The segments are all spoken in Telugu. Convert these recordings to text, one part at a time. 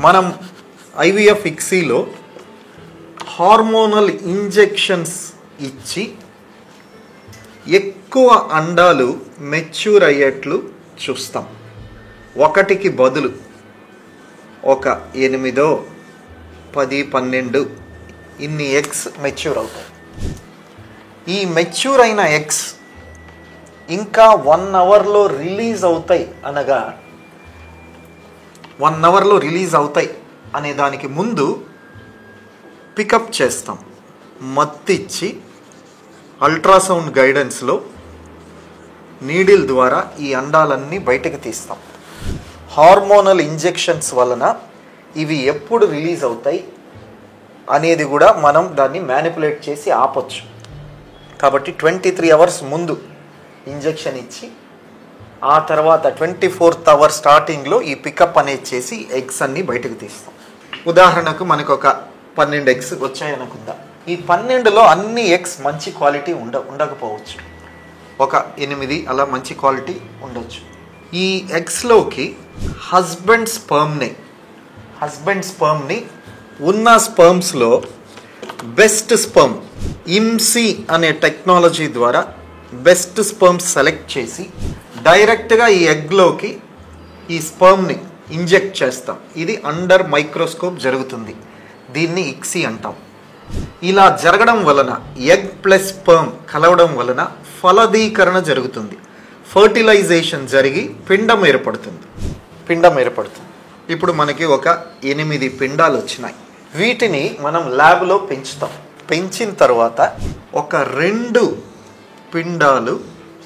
మనం ఐవీఎఫ్ ఇక్సీలో హార్మోనల్ ఇంజెక్షన్స్ ఇచ్చి ఎక్కువ అండాలు మెచ్యూర్ అయ్యేట్లు చూస్తాం. ఒకటికి బదులు ఒక 8, 10, 12 ఇన్ని ఎగ్స్ మెచ్యూర్ అవుతాయి. ఈ మెచ్యూర్ అయిన ఎగ్స్ ఇంకా 1 అవర్లో రిలీజ్ అవుతాయి అనగా 1 అవర్లో రిలీజ్ అవుతాయి అనే దానికి ముందు పికప్ చేస్తాం. మత్తిచ్చి అల్ట్రాసౌండ్ గైడెన్స్లో నీడిల్ ద్వారా ఈ అండాలన్నీ బయటకు తీస్తాం. హార్మోనల్ ఇంజెక్షన్స్ వలన ఇవి ఎప్పుడు రిలీజ్ అవుతాయి అనేది కూడా మనం దాన్ని మ్యానిపులేట్ చేసి ఆపొచ్చు. కాబట్టి 23 అవర్స్ ముందు ఇంజెక్షన్ ఇచ్చి ఆ తర్వాత 24th అవర్ స్టార్టింగ్లో ఈ పికప్ అనేది చేసి ఎగ్స్ అన్నీ బయటకు తీస్తాం. ఉదాహరణకు మనకు ఒక 12 ఎగ్స్ వచ్చాయనుకుందాం. ఈ 12లో అన్ని ఎగ్స్ మంచి క్వాలిటీ ఉండకపోవచ్చు. ఒక 8 అలా మంచి క్వాలిటీ ఉండొచ్చు. ఈ ఎగ్స్లోకి హస్బెండ్ స్పర్మ్ని ఉన్న స్పర్మ్స్లో బెస్ట్ స్పర్మ్ ఇమ్సీ అనే టెక్నాలజీ ద్వారా బెస్ట్ స్పర్మ్స్ సెలెక్ట్ చేసి డైరెక్ట్గా ఈ ఎగ్లోకి ఈ స్పర్మ్ని ఇంజెక్ట్ చేస్తాం. ఇది అండర్ మైక్రోస్కోప్ జరుగుతుంది. దీన్ని ఇక్సీ అంటాం. ఇలా జరగడం వలన ఎగ్ ప్లస్ స్పర్మ్ కలవడం వలన ఫలదీకరణ జరుగుతుంది. ఫర్టిలైజేషన్ జరిగి పిండం ఏర్పడుతుంది. ఇప్పుడు మనకి ఒక 8 పిండాలు వచ్చినాయి. వీటిని మనం ల్యాబ్లో పెంచిన తర్వాత ఒక 2 పిండాలు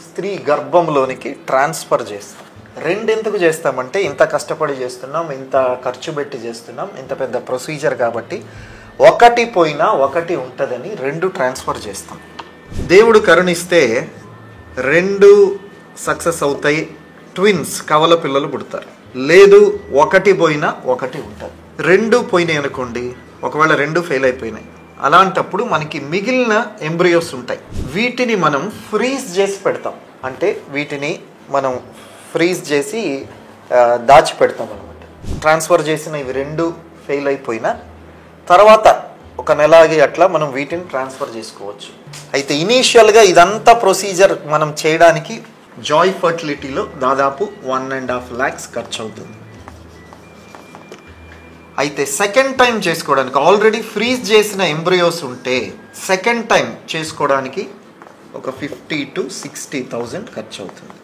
స్త్రీ గర్భంలోనికి ట్రాన్స్ఫర్ చేస్తాం. 2 ఎందుకు చేస్తామంటే ఇంత కష్టపడి చేస్తున్నాం, ఇంత ఖర్చు పెట్టి చేస్తున్నాం, ఇంత పెద్ద ప్రొసీజర్ కాబట్టి ఒకటి పోయినా ఒకటి ఉంటుందని 2 ట్రాన్స్ఫర్ చేస్తాం. దేవుడు కరుణిస్తే 2 సక్సెస్ అవుతాయి, ట్విన్స్ కవల పిల్లలు పుడతారు. లేదు ఒకటి పోయినా ఒకటి ఉంటుంది. 2 పోయినాయి అనుకోండి, ఒకవేళ 2 ఫెయిల్ అయిపోయినాయి, అలాంటప్పుడు మనకి మిగిలిన ఎంబ్రియోస్ ఉంటాయి. వీటిని మనం ఫ్రీజ్ చేసి పెడతాం. అంటే వీటిని మనం ఫ్రీజ్ చేసి దాచిపెడతాం అనమాట. ట్రాన్స్ఫర్ చేసిన ఇవి 2 ఫెయిల్ అయిపోయినా తర్వాత ఒక నెలకి అట్లా మనం వీటిని ట్రాన్స్ఫర్ చేసుకోవచ్చు. అయితే ఇనీషియల్గా ఇదంతా ప్రొసీజర్ మనం చేయడానికి జాయ్ ఫర్టిలిటీలో దాదాపు 1.5 lakhs ఖర్చు అవుతుంది. అయితే సెకండ్ టైం చేసుకోవడానికి ఆల్రెడీ ఫ్రీజ్ చేసిన ఎంబ్రియోస్ ఉంటే సెకండ్ టైం చేసుకోవడానికి ఒక 50,000 to 60,000 ఖర్చు అవుతుంది.